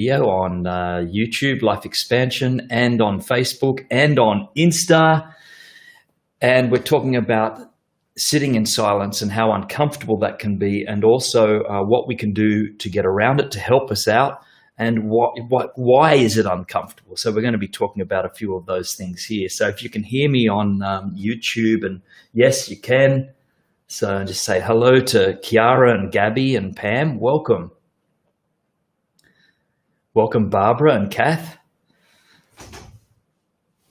video on YouTube, Life Expansion, and on Facebook and on Insta. And we're talking about sitting in silence and how uncomfortable that can be, and also what we can do to get around it to help us out, and why is it uncomfortable. So we're going to be talking about a few of those things here. So if you can hear me on YouTube, and yes, you can. So just say hello to Kiara and Gabby and Pam. Welcome. Welcome, Barbara and Kath.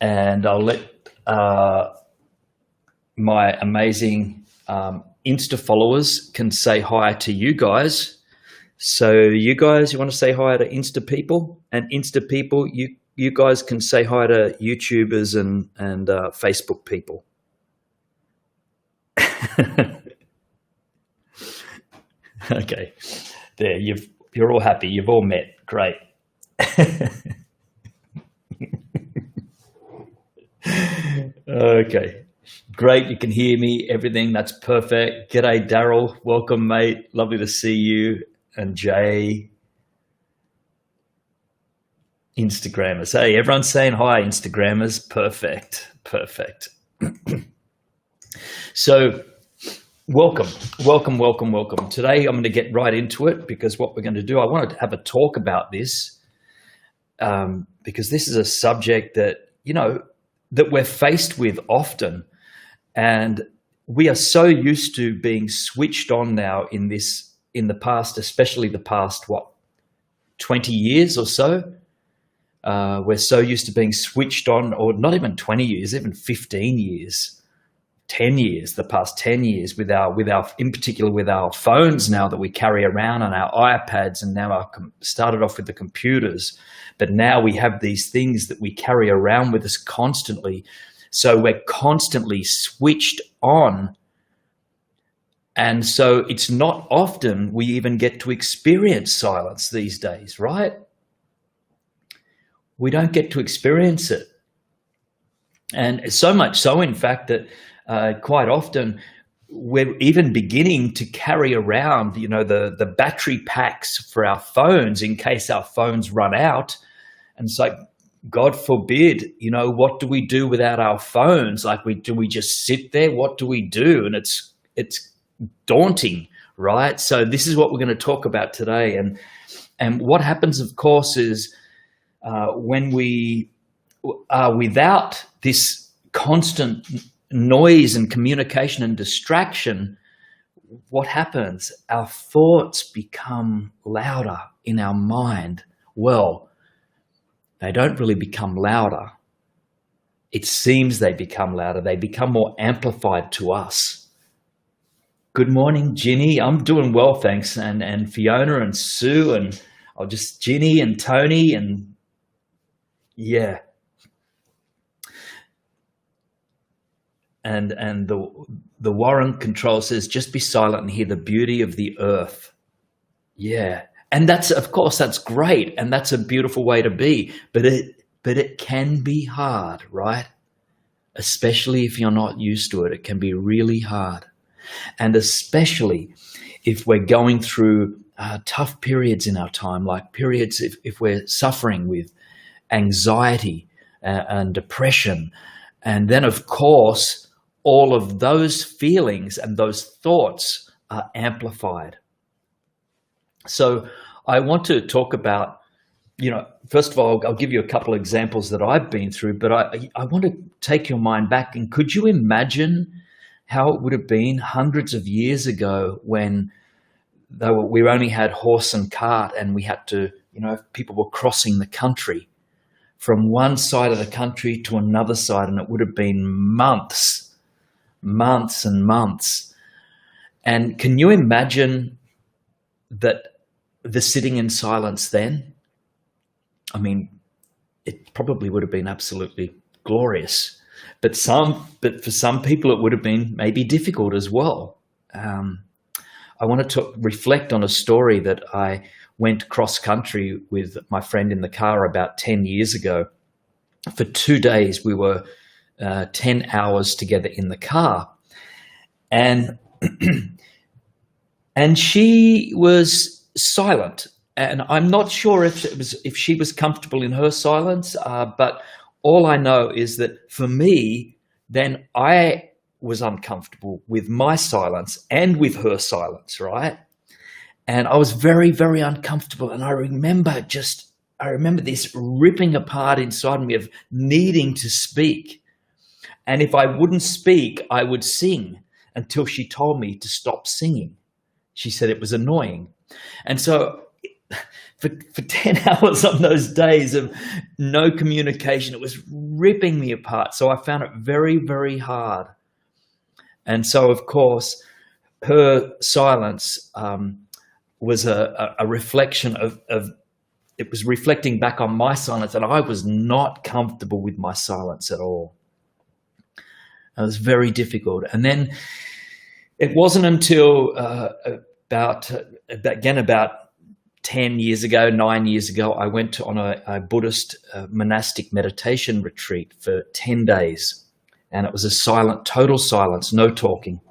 And I'll let my amazing Insta followers can say hi to you guys. So you guys, you want to say hi to Insta people? And Insta people, you guys can say hi to YouTubers and Facebook people. Okay, there, you're all happy. You've all met. Great. Okay, great. You can hear me. Everything. That's perfect. G'day, Daryl. Welcome, mate. Lovely to see you. And Jay. Instagrammers. Hey, everyone's saying hi, Instagrammers. Perfect. Perfect. So, welcome. Today, I'm going to get right into it, because what we're going to do, I wanted to have a talk about this, because this is a subject that, that we're faced with often. And we are so used to being switched on now in the past, especially the past, 20 years or so. We're so used to being switched on, or not even 20 years, even 15 years. 10 years, the past 10 years, with our, in particular with our phones now that we carry around, and our iPads, and now started off with the computers, but now we have these things that we carry around with us constantly. So we're constantly switched on. And so it's not often we even get to experience silence these days, right? We don't get to experience it. And so much so, in fact, that quite often we're even beginning to carry around, the battery packs for our phones in case our phones run out. And it's like, God forbid, what do we do without our phones? Like, do we just sit there? What do we do? And it's daunting, right? So this is what we're going to talk about today. And what happens, of course, is when we are without this constant noise and communication and distraction, what happens? Our thoughts become louder in our mind. Well, they don't really become louder. It seems they become louder. They become more amplified to us. Good morning, Ginny. I'm doing well, thanks. And Fiona and Sue and Ginny and Tony and yeah. And the Warren control says, just be silent and hear the beauty of the earth. Yeah. And that's, of course, that's great. And that's a beautiful way to be. But it can be hard, right? Especially if you're not used to it. It can be really hard. And especially if we're going through tough periods in our time, like periods if we're suffering with anxiety and depression. And then, of course, all of those feelings and those thoughts are amplified. So I want to talk about, first of all, I'll give you a couple of examples that I've been through, but I want to take your mind back. And could you imagine how it would have been hundreds of years ago when we only had horse and cart, and we had to, people were crossing the country from one side of the country to another side, and it would have been months and months. And can you imagine that the sitting in silence then? I mean, it probably would have been absolutely glorious, but for some people it would have been maybe difficult as well. I want to reflect on a story that I went cross country with my friend in the car about 10 years ago. For 2 days, we were 10 hours together in the car. And she was silent. and I'm not sure if she was comfortable in her silence, but all I know is that for me, then I was uncomfortable with my silence and with her silence, right? And I was very, very uncomfortable. And I remember this ripping apart inside me of needing to speak. And if I wouldn't speak, I would sing until she told me to stop singing. She said it was annoying. And so for 10 hours on those days of no communication, it was ripping me apart. So I found it very, very hard. And so, of course, her silence was a reflection of it was reflecting back on my silence, and I was not comfortable with my silence at all. It was very difficult. And then it wasn't until about 10 years ago, 9 years ago, I went on a Buddhist monastic meditation retreat for 10 days. And it was a silent, total silence, no talking.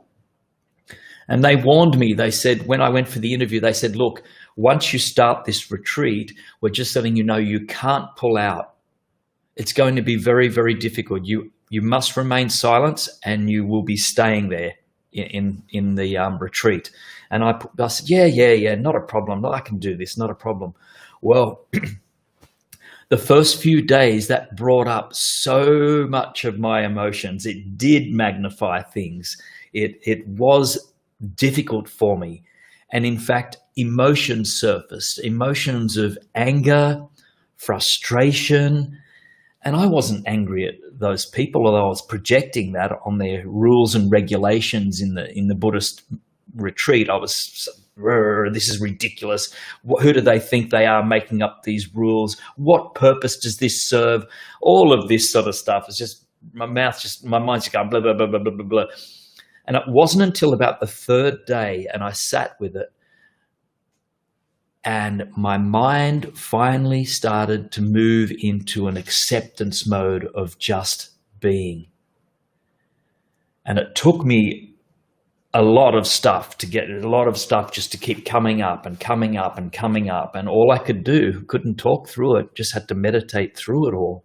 And they warned me. They said, when I went for the interview, they said, look, once you start this retreat, we're just letting you know you can't pull out. It's going to be very, very difficult. You must remain silent, and you will be staying there in the retreat. And I said, yeah, not a problem. I can do this, not a problem. Well, the first few days that brought up so much of my emotions. It did magnify things. It was difficult for me. And in fact, emotions surfaced, emotions of anger, frustration. And I wasn't angry at those people, although I was projecting that on their rules and regulations in the Buddhist retreat. I was, this is ridiculous. Who do they think they are making up these rules? What purpose does this serve? All of this sort of stuff. It's just, my mind's just going blah, blah, blah, blah, blah, blah, blah. And it wasn't until about the third day, and I sat with it, and my mind finally started to move into an acceptance mode of just being. And it took me a lot of stuff just to keep coming up and coming up and coming up. And all I could do, couldn't talk through it, just had to meditate through it all.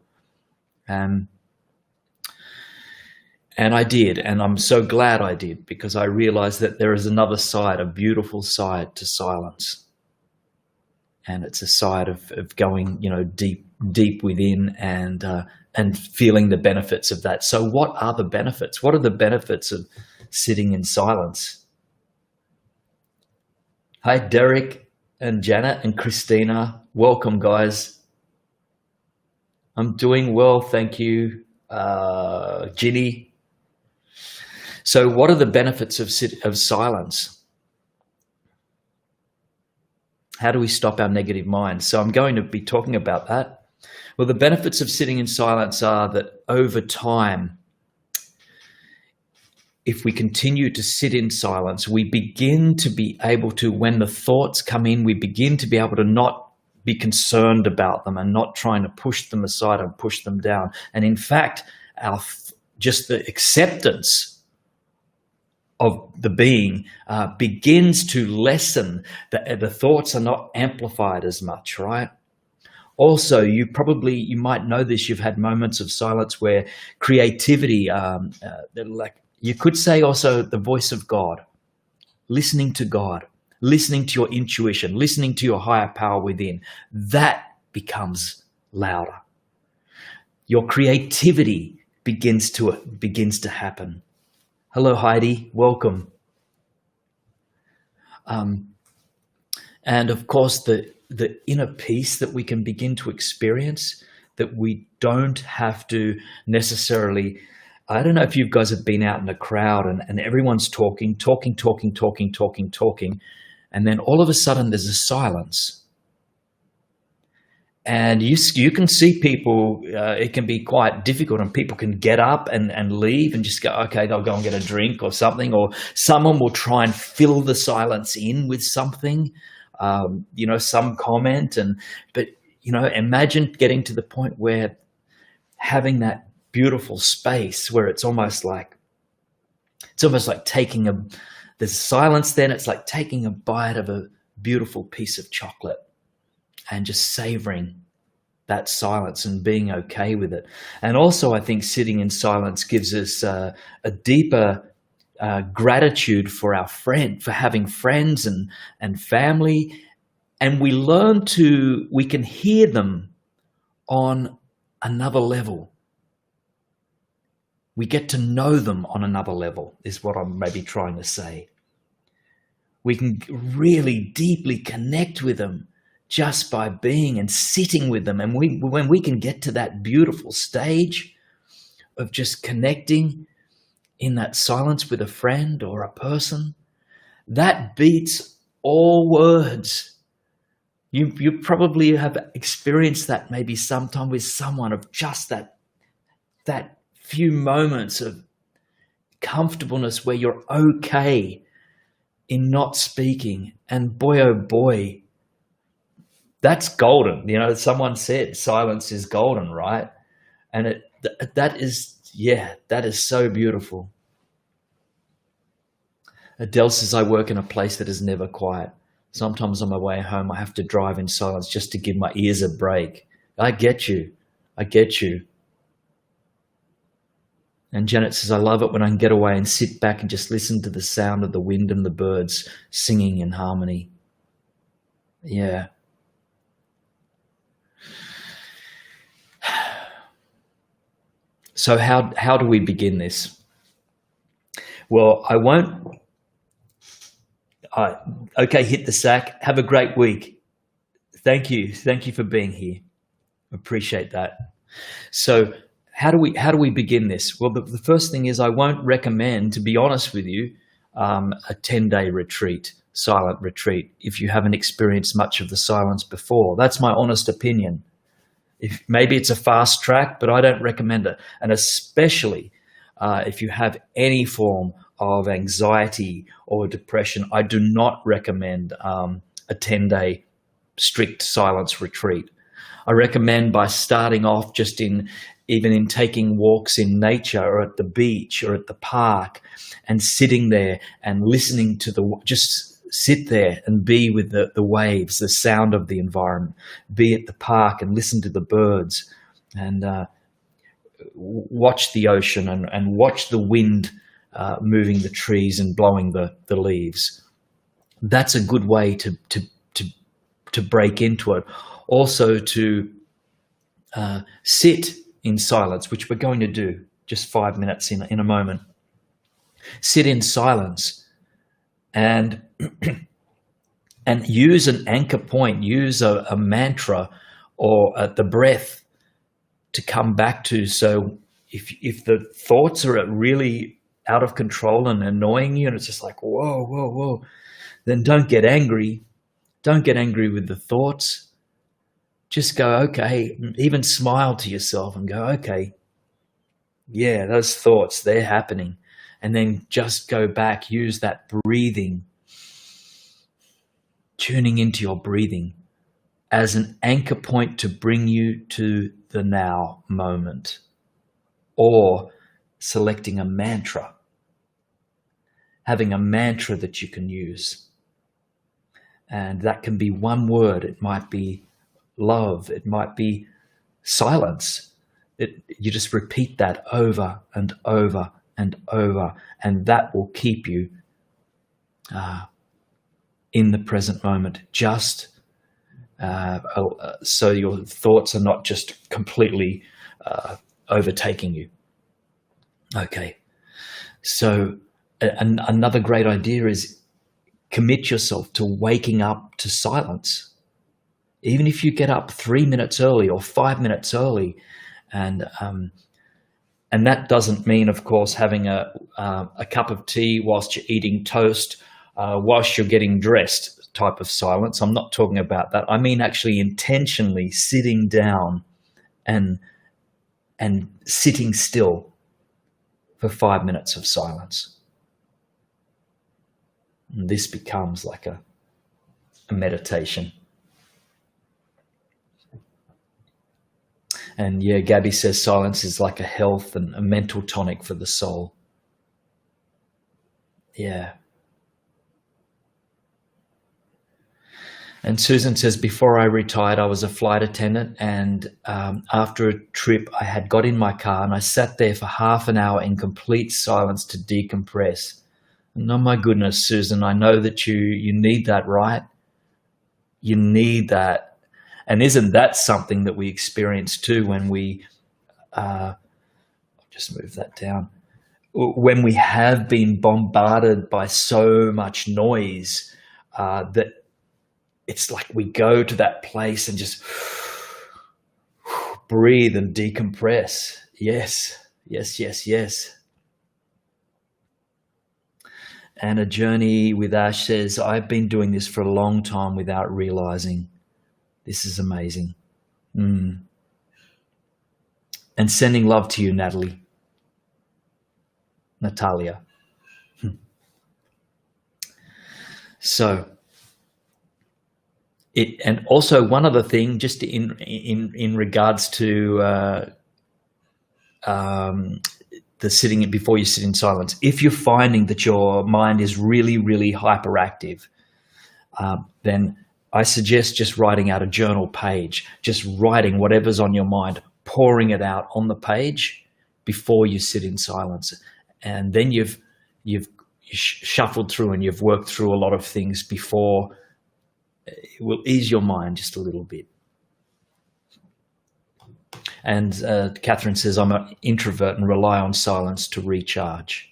And I did, and I'm so glad I did, because I realized that there is another side, a beautiful side to silence. And it's a side of going, deep within and feeling the benefits of that. So what are the benefits? What are the benefits of sitting in silence? Hi, Derek and Janet and Christina. Welcome, guys. I'm doing well, thank you. Ginny. So what are the benefits of silence? How do we stop our negative minds? So I'm going to be talking about that. Well, the benefits of sitting in silence are that over time, if we continue to sit in silence, we begin to be able to, when the thoughts come in, we begin to be able to not be concerned about them and not trying to push them aside and push them down. And in fact, just the acceptance of the being begins to lessen. The thoughts are not amplified as much, right? Also, you might know this, you've had moments of silence where creativity, you could say also the voice of God, listening to God, listening to your intuition, listening to your higher power within, that becomes louder. Your creativity begins to happen. Hello, Heidi. Welcome. And of course, the inner peace that we can begin to experience, that we don't have to necessarily, I don't know if you guys have been out in a crowd and everyone's talking, and then all of a sudden there's a silence. And you can see people, it can be quite difficult, and people can get up and leave and just go, okay, they'll go and get a drink or something, or someone will try and fill the silence in with something, some comment. But imagine getting to the point where having that beautiful space where it's almost like there's silence then, it's like taking a bite of a beautiful piece of chocolate. and just savoring that silence and being okay with it. And also, I think sitting in silence gives us a deeper gratitude for for having friends and family. And we can hear them on another level. We get to know them on another level, is what I'm maybe trying to say. We can really deeply connect with them just by being and sitting with them. And when we can get to that beautiful stage of just connecting in that silence with a friend or a person, that beats all words. You probably have experienced that maybe sometime with someone, of just that few moments of comfortableness where you're okay in not speaking. And boy, oh boy, that's golden. You know, someone said silence is golden, right? And that is so beautiful. Adele says, I work in a place that is never quiet. Sometimes on my way home, I have to drive in silence just to give my ears a break. I get you. I get you. And Janet says, I love it when I can get away and sit back and just listen to the sound of the wind and the birds singing in harmony. Yeah. So how do we begin this? Well, I won't. Okay, hit the sack. Have a great week. Thank you. Thank you for being here. Appreciate that. So how do we begin this? Well, the first thing is, I won't recommend, to be honest with you, a 10-day retreat, silent retreat, if you haven't experienced much of the silence before. That's my honest opinion. Maybe it's a fast track, but I don't recommend it. And especially if you have any form of anxiety or depression, I do not recommend a 10-day strict silence retreat. I recommend by starting off just even in taking walks in nature or at the beach or at the park and sitting there and listening to just sit there and be with the waves, the sound of the environment. Be at the park and listen to the birds and watch the ocean and watch the wind moving the trees and blowing the leaves. That's a good way to break into it. Also to sit in silence, which we're going to do just 5 minutes in a moment. Sit in silence and use an anchor point, use a mantra or the breath to come back to. So if the thoughts are really out of control and annoying you and it's just like, whoa, whoa, whoa, then don't get angry. Don't get angry with the thoughts. Just go, okay, even smile to yourself and go, okay, yeah, those thoughts, they're happening. And then just go back, use that breathing, tuning into your breathing as an anchor point to bring you to the now moment, or selecting a mantra, having a mantra that you can use. And that can be one word. It might be love. It might be silence. You just repeat that over and over and over, and that will keep you in the present moment, just so your thoughts are not just completely overtaking you. Okay, so another great idea is commit yourself to waking up to silence. Even if you get up 3 minutes early or 5 minutes early, and that doesn't mean, of course, having a cup of tea whilst you're eating toast, whilst you're getting dressed type of silence. I'm not talking about that. I mean actually intentionally sitting down and sitting still for 5 minutes of silence. And this becomes like a meditation. And yeah, Gabby says silence is like a health and a mental tonic for the soul. Yeah. And Susan says, before I retired, I was a flight attendant. And after a trip, I had got in my car and I sat there for half an hour in complete silence to decompress. And oh my goodness, Susan, I know that you need that, right? You need that. And isn't that something that we experience too when we, I'll just move that down, when we have been bombarded by so much noise that it's like we go to that place and just breathe and decompress. Yes, yes, yes, yes. And A Journey with Ash says, I've been doing this for a long time without realizing. This is amazing. And sending love to you, Natalia. So, and also one other thing, just in regards to the sitting before you sit in silence. If you're finding that your mind is really, really hyperactive, then I suggest just writing out a journal page, just writing whatever's on your mind, pouring it out on the page before you sit in silence. And then you've shuffled through and you've worked through a lot of things before. It will ease your mind just a little bit. And Catherine says, I'm an introvert and rely on silence to recharge.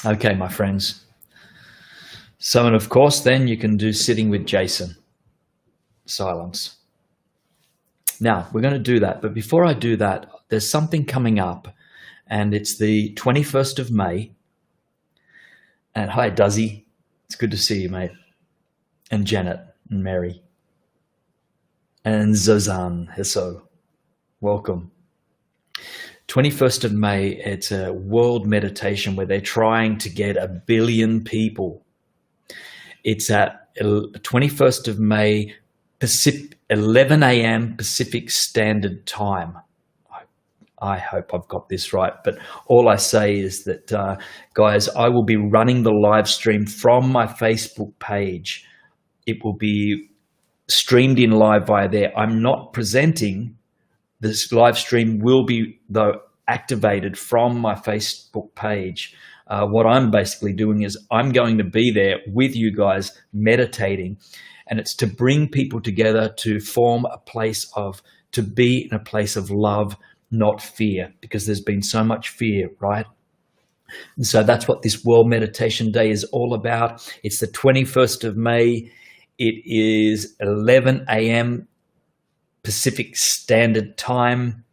Okay, my friends. So, and of course, then you can do sitting with Jason. Silence. Now, we're going to do that. But before I do that, there's something coming up. And it's the 21st of May. And hi, Duzzy. It's good to see you, mate. And Janet and Mary. And Zozan Hesso. Welcome. 21st of May, it's a world meditation where they're trying to get 1 billion people. It's at 21st of May, 11 a.m. Pacific Standard Time. I hope I've got this right, but all I say is that, guys, I will be running the live stream from my Facebook page. It will be streamed in live via there. I'm not presenting. This live stream will be, though, activated from my Facebook page. What I'm basically doing is I'm going to be there with you guys meditating, and it's to bring people together to form a place of, to be in a place of love, not fear, because there's been so much fear, right? And so that's what this World Meditation Day is all about. It's the 21st of May. It is 11 a.m. Pacific Standard Time.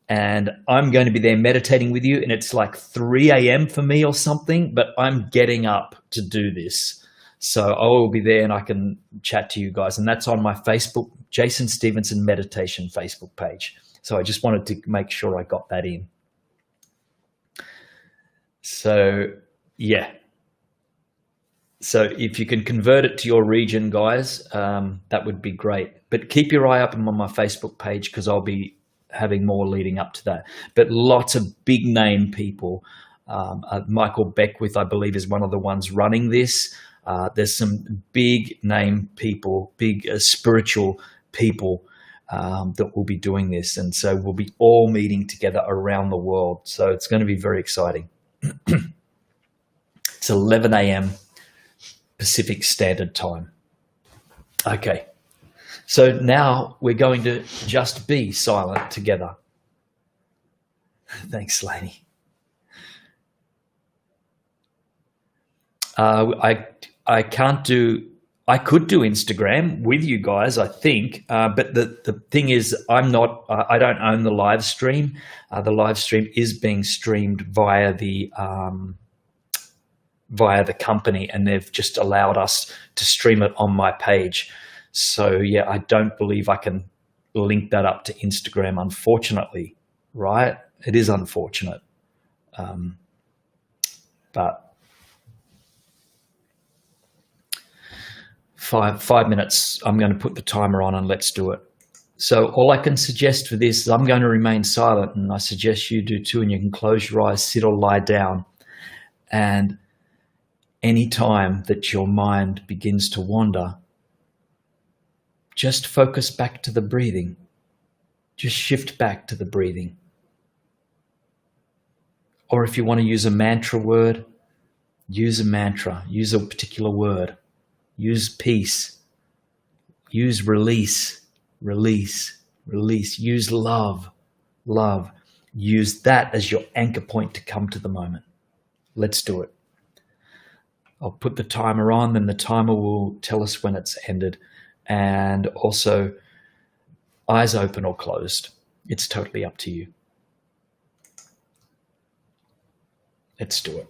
And I'm going to be there meditating with you. And it's like 3 a.m. for me or something, but I'm getting up to do this. So I will be there and I can chat to you guys. And that's on my Facebook, Jason Stevenson Meditation Facebook page. So I just wanted to make sure I got that in. So, yeah. So if you can convert it to your region, guys, that would be great. But keep your eye up on my Facebook page because I'll be having more leading up to that. But lots of big name people. Michael Beckwith, I believe, is one of the ones running this. There's some big name people, big spiritual people that will be doing this. And so we'll be all meeting together around the world. So it's going to be very exciting. It's 11 a.m. Pacific Standard Time. Okay. So now we're going to just be silent together. Thanks, Laney. I can't do, I could do Instagram with you guys, I think, but the thing is, I don't own the live stream. The live stream is being streamed via the company, and they've just allowed us to stream it on my page. So yeah, I don't believe I can link that up to Instagram, unfortunately, right? It is unfortunate. But 5 minutes, I'm going to put the timer on and let's do it. So all I can suggest for this is I'm going to remain silent, and I suggest you do too, and you can close your eyes, sit or lie down. And Any time that your mind begins to wander, just focus back to the breathing. Just shift back to the breathing. Or if you want to use a mantra word, use a mantra, use a particular word, use peace, use release, release, release, use love, love. Use that as your anchor point to come to the moment. Let's do it. I'll put the timer on, then the timer will tell us when it's ended. And also, eyes open or closed. It's totally up to you. Let's do it.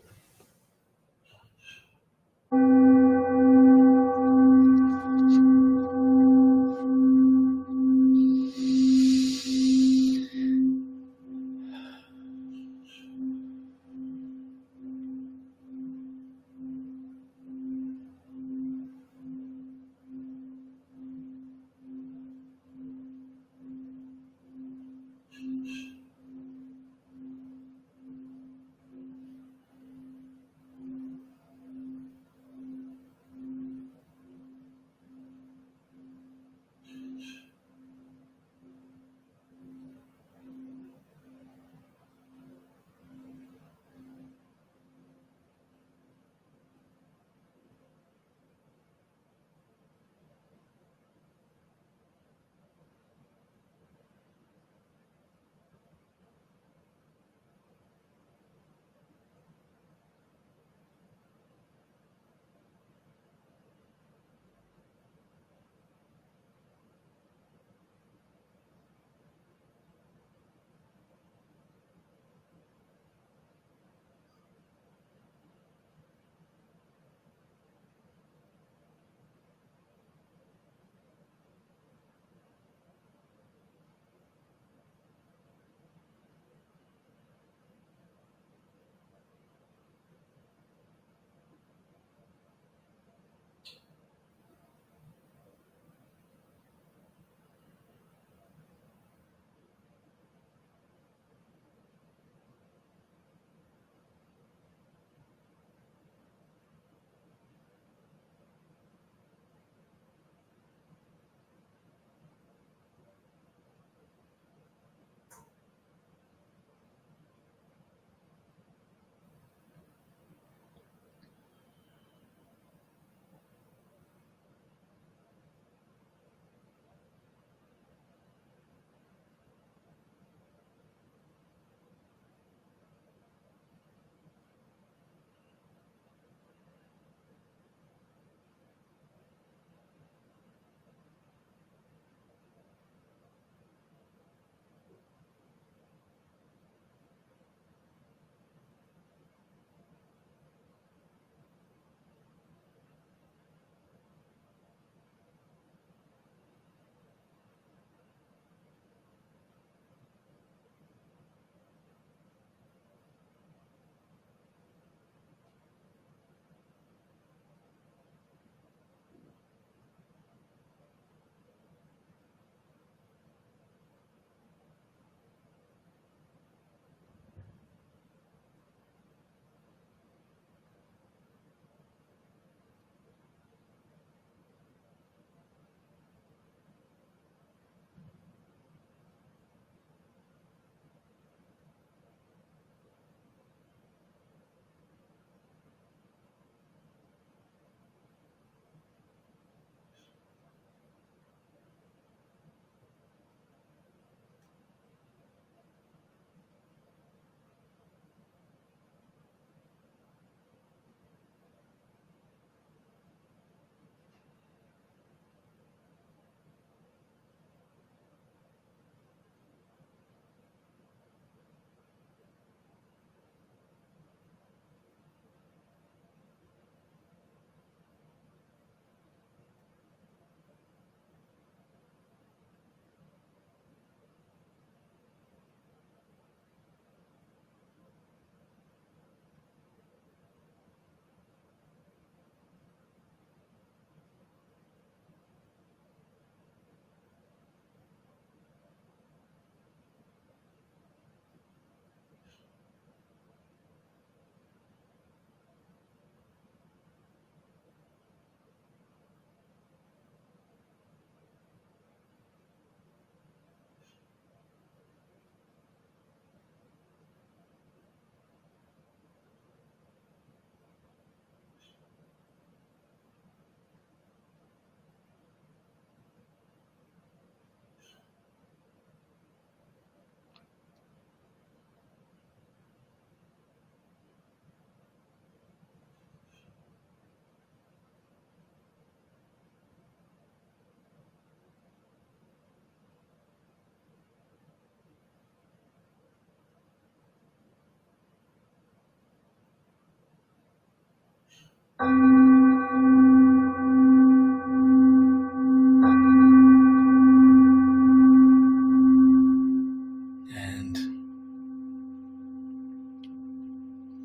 And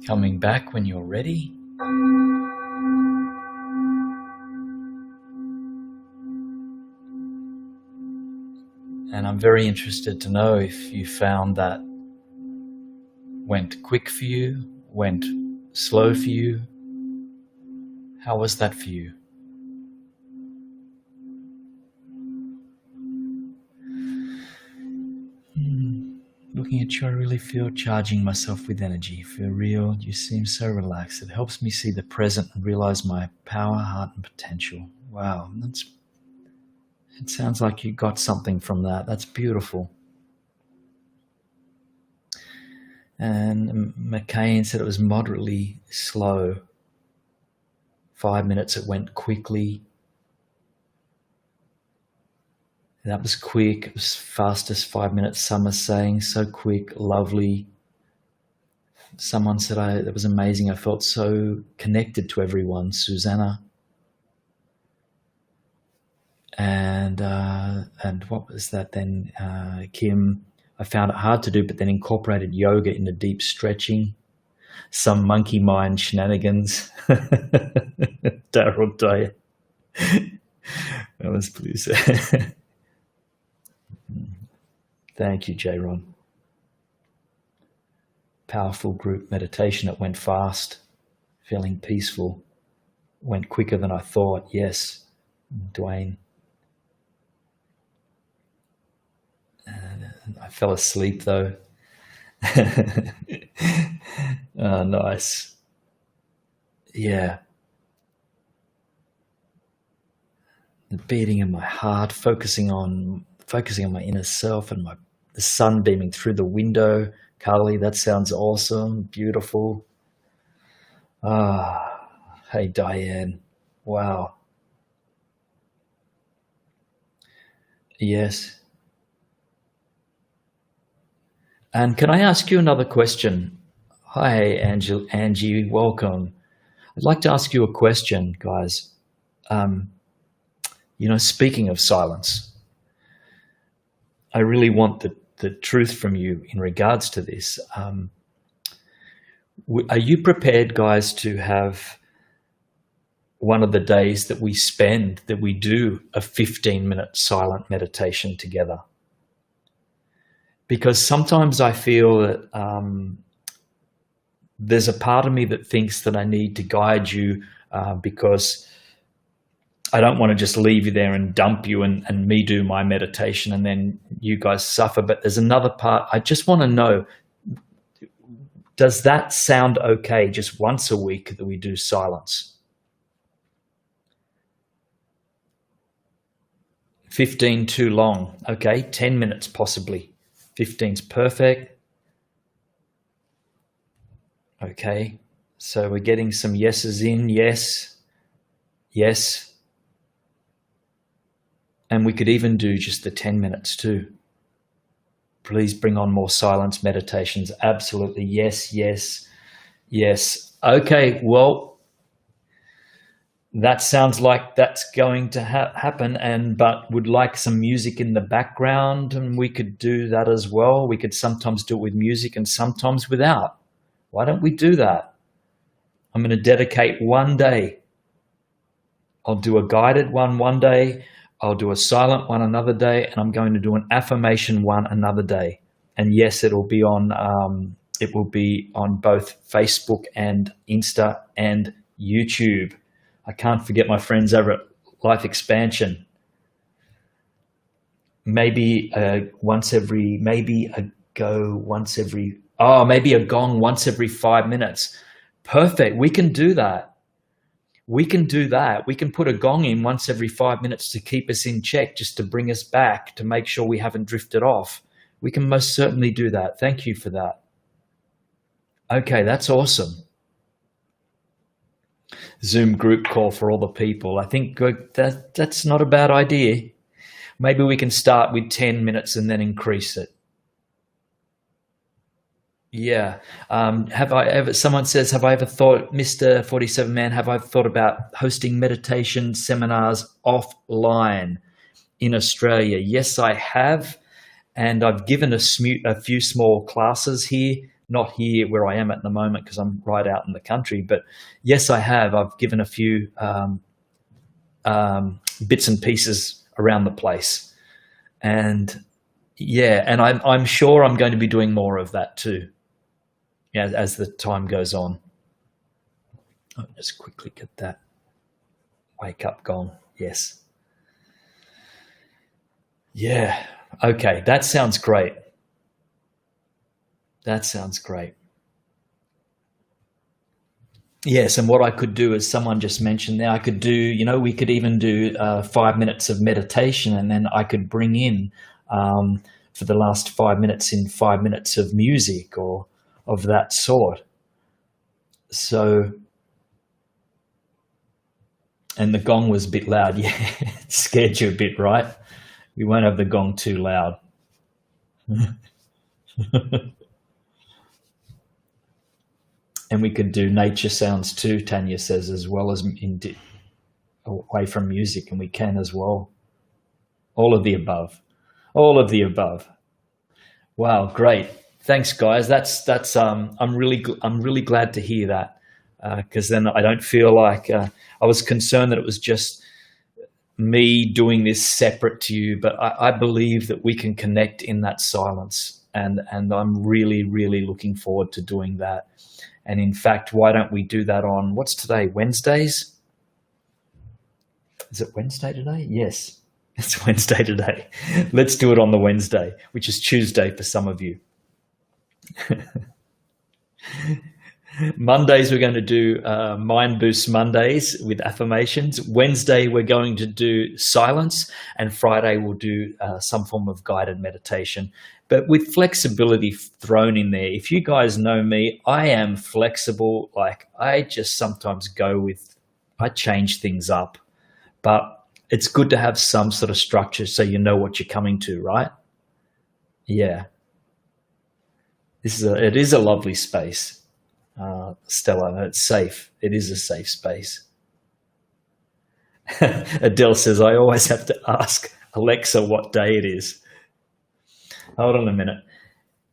coming back when you're ready. And I'm very interested to know if you found that went quick for you, went slow for you. How was that for you? Looking at you, I really feel charging myself with energy. Feel real. You seem so relaxed. It helps me see the present and realize my power, heart, and potential. Wow, it sounds like you got something from that. That's beautiful. And McCain said it was moderately slow. 5 minutes, it went quickly. That was quick. It was fastest 5 minutes. Summer saying so quick, lovely. Someone said that was amazing. I felt so connected to everyone. Susanna. And what was that then? Kim. I found it hard to do, but then incorporated yoga into deep stretching. Some monkey mind shenanigans. Daryl Dyer. That was please. Thank you, J-Ron. Powerful group meditation. It went fast. Feeling peaceful. Went quicker than I thought. Yes, Dwayne. I fell asleep though. Oh, nice. Yeah. The beating in my heart, focusing on my inner self and the sun beaming through the window. Carly, that sounds awesome. Beautiful. Hey, Diane. Wow. Yes. And can I ask you another question? Hi, Angie, welcome. I'd like to ask you a question, guys. Speaking of silence, I really want the truth from you in regards to this. Are you prepared, guys, to have one of the days that we do a 15-minute silent meditation together? Because sometimes I feel that there's a part of me that thinks that I need to guide you because I don't want to just leave you there and dump you and me do my meditation and then you guys suffer. But there's another part. I just want to know, does that sound okay just once a week that we do silence? 15 too long. Okay, 10 minutes possibly. 15's perfect. Okay, so we're getting some yeses in. Yes, yes. And we could even do just the 10 minutes too. Please bring on more silence meditations. Absolutely. Yes, yes, yes. Okay, well, that sounds like that's going to happen, but would like some music in the background, and we could do that as well. We could sometimes do it with music and sometimes without. Why don't we do that? I'm going to dedicate one day. I'll do a guided one day. I'll do a silent one another day, and I'm going to do an affirmation one another day. And yes, it will be on both Facebook and Insta and YouTube. I can't forget my friends over at Life Expansion. Maybe a gong once every 5 minutes. Perfect. We can do that. We can do that. We can put a gong in once every 5 minutes to keep us in check, just to bring us back, to make sure we haven't drifted off. We can most certainly do that. Thank you for that. Okay, that's awesome. Zoom group call for all the people. I think that's not a bad idea. Maybe we can start with 10 minutes and then increase it. Yeah. Have I ever, someone says, have I ever thought, Mr. 47 Man, have I thought about hosting meditation seminars offline in Australia? Yes, I have. And I've given a few small classes here, not here where I am at the moment because I'm right out in the country. But yes, I have. I've given a few bits and pieces around the place. And yeah, and I'm sure I'm going to be doing more of that too, yeah, as the time goes on. I'll just quickly get that wake up gone. Yes. Yeah. Okay. That sounds great. That sounds great. Yes, and what I could do, as someone just mentioned there, I could do, we could even do 5 minutes of meditation, and then I could bring in for the last 5 minutes in 5 minutes of music or of that sort. So, and the gong was a bit loud. Yeah, it scared you a bit, right? We won't have the gong too loud. And we could do nature sounds too, Tanya says, as well as away from music, and we can as well. All of the above. All of the above. Wow, great. Thanks, guys. I'm really glad to hear that, because then I don't feel like I was concerned that it was just me doing this separate to you, but I believe that we can connect in that silence, and I'm really, really looking forward to doing that. And in fact, why don't we do that on, what's today, Wednesdays? Is it Wednesday today? Yes, it's Wednesday today. Let's do it on the Wednesday, which is Tuesday for some of you. Mondays, we're going to do Mind Boost Mondays with affirmations. Wednesday, we're going to do silence. And Friday, we'll do some form of guided meditation, but with flexibility thrown in there. If you guys know me, I am flexible. Like, I just sometimes I change things up, but it's good to have some sort of structure so you know what you're coming to, right? Yeah. It is a lovely space. Stella, and it's safe. It is a safe space. Adele says, I always have to ask Alexa what day it is. Hold on a minute.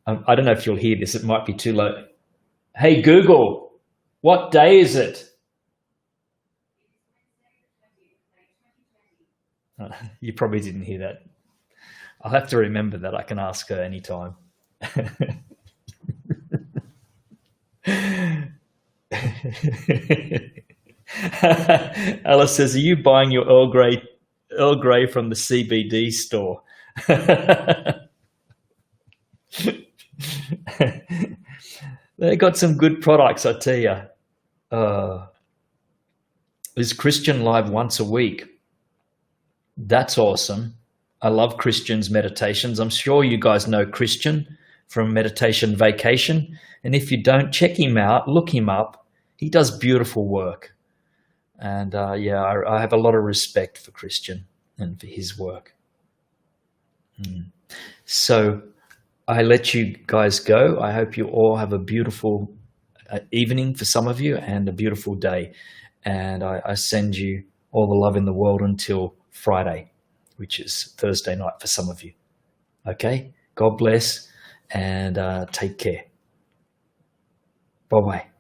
I don't know if you'll hear this. It might be too low. Hey, Google, what day is it? You probably didn't hear that. I'll have to remember that. I can ask her anytime. Alice says, are you buying your Earl Grey from the CBD store? They got some good products, I tell you. Is Christian live once a week? That's awesome. I love Christian's meditations. I'm sure you guys know Christian from Meditation Vacation. And if you don't, check him out, look him up. He does beautiful work. And yeah, I have a lot of respect for Christian and for his work. So I let you guys go. I hope you all have a beautiful evening for some of you, and a beautiful day. And I send you all the love in the world until Friday, which is Thursday night for some of you. Okay? God bless, and take care. Bye-bye.